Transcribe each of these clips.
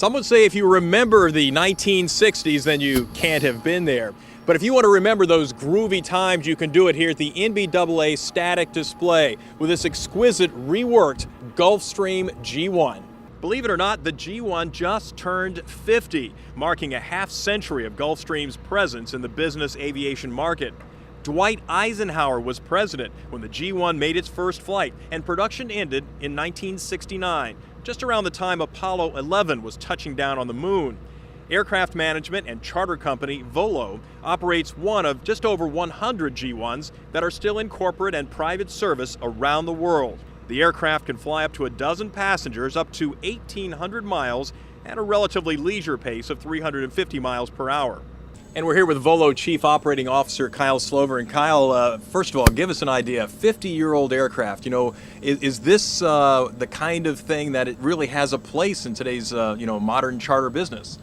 Some would say if you remember the 1960s, then you can't have been there. But if you want to remember those groovy times, you can do it here at the NBAA Static Display with this exquisite reworked Gulfstream G1. Believe it or not, the G1 just turned 50, marking a half-century of Gulfstream's presence in the business aviation market. Dwight Eisenhower was president when the G1 made its first flight, and production ended in 1969, just around the time Apollo 11 was touching down on the moon. Aircraft management and charter company Volo operates one of just over 100 G1s that are still in corporate and private service around the world. The aircraft can fly up to a dozen passengers up to 1,800 miles at a relatively leisure pace of 350 miles per hour. And we're here with Volo Chief Operating Officer Kyle Slover. And Kyle, first of all, give us an idea. 50-year-old aircraft, is this the kind of thing that it really has a place in today's, modern charter business?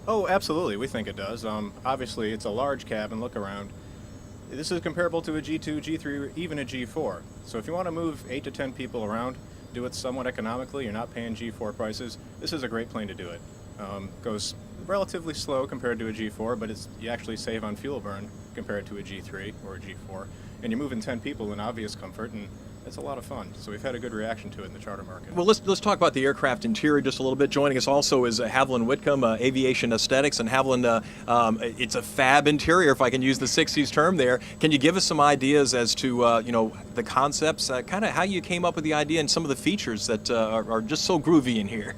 Oh, absolutely. We think it does. Obviously, it's a large cabin. Look around. This is comparable to a G2, G3, even a G4. So if you want to move 8 to 10 people around, do it somewhat economically, you're not paying G4 prices, this is a great plane to do it. Goes relatively slow compared to a G4, but you actually save on fuel burn compared to a G3 or a G4. And you're moving 10 people in obvious comfort, and it's a lot of fun. So we've had a good reaction to it in the charter market. Well, let's talk about the aircraft interior just a little bit. Joining us also is Haviland Whitcomb, Aviation Aesthetics. And Haviland, it's a fab interior, if I can use the 60s term there. Can you give us some ideas as to, the concepts, kind of how you came up with the idea and some of the features that are just so groovy in here?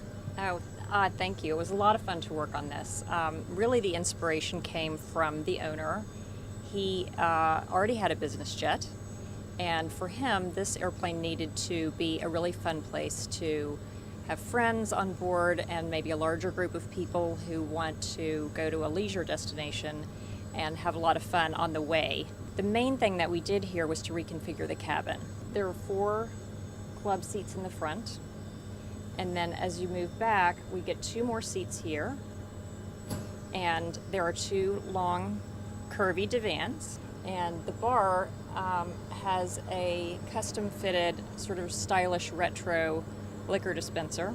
Oh, thank you. It was a lot of fun to work on this. Really, the inspiration came from the owner. He already had a business jet, and for him, this airplane needed to be a really fun place to have friends on board and maybe a larger group of people who want to go to a leisure destination and have a lot of fun on the way. The main thing that we did here was to reconfigure the cabin. There are 4 club seats in the front. And then as you move back, we get 2 more seats here. And there are 2 long, curvy divans. And the bar has a custom-fitted, sort of stylish retro liquor dispenser,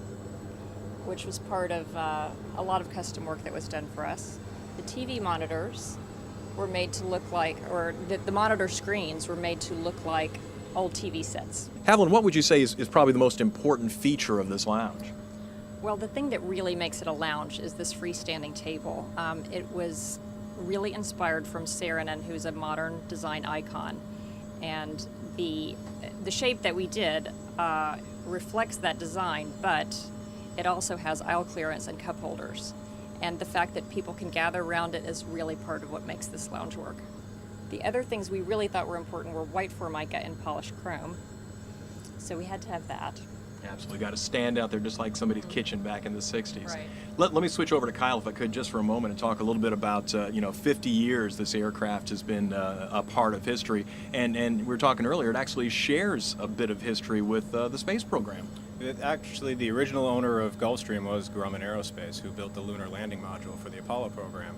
which was part of a lot of custom work that was done for us. The TV monitors were made to look like, or the monitor screens were made to look like old TV sets. Haviland, what would you say is probably the most important feature of this lounge? Well, the thing that really makes it a lounge is this freestanding table. It was really inspired from Saarinen, who's a modern design icon. And the shape that we did reflects that design, but it also has aisle clearance and cup holders. And the fact that people can gather around it is really part of what makes this lounge work. The other things we really thought were important were white Formica and polished chrome. So we had to have that. Absolutely, got to stand out there just like somebody's kitchen back in the 60s. Right. Let me switch over to Kyle, if I could, just for a moment and talk a little bit about, 50 years this aircraft has been a part of history. And we were talking earlier, it actually shares a bit of history with the space program. Actually, the original owner of Gulfstream was Grumman Aerospace, who built the lunar landing module for the Apollo program.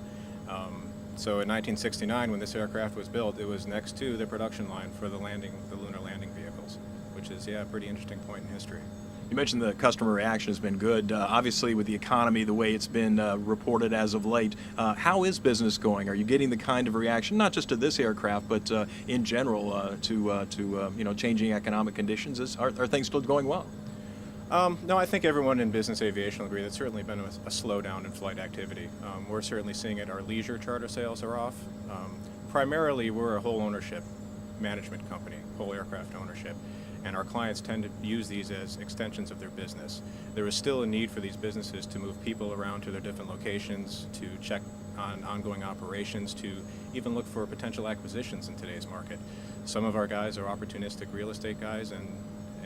So in 1969, when this aircraft was built, it was next to the production line for the lunar landing vehicles, which is, a pretty interesting point in history. You mentioned the customer reaction has been good. Obviously, with the economy, the way it's been reported as of late, how is business going? Are you getting the kind of reaction, not just to this aircraft, but in general to changing economic conditions? Are things still going well? No, I think everyone in business aviation will agree there's certainly been a slowdown in flight activity. We're certainly seeing it. Our leisure charter sales are off. Primarily, we're a whole ownership management company, whole aircraft ownership, and our clients tend to use these as extensions of their business. There is still a need for these businesses to move people around to their different locations, to check on ongoing operations, to even look for potential acquisitions in today's market. Some of our guys are opportunistic real estate guys, and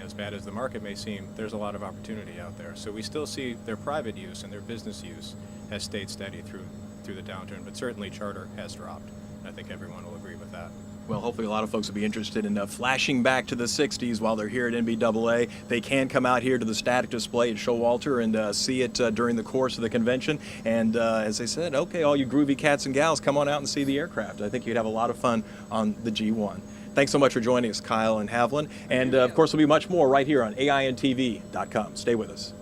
as bad as the market may seem, there's a lot of opportunity out there. So we still see their private use and their business use has stayed steady through the downturn, but certainly charter has dropped. I think everyone will agree with that. Well, hopefully a lot of folks will be interested in flashing back to the 60s while they're here at NBAA. They can come out here to the static display at Showalter and see it during the course of the convention. And as I said, okay, all you groovy cats and gals, come on out and see the aircraft. I think you'd have a lot of fun on the G1. Thanks so much for joining us, Kyle and Haviland. And of course, there'll be much more right here on AINTV.com. Stay with us.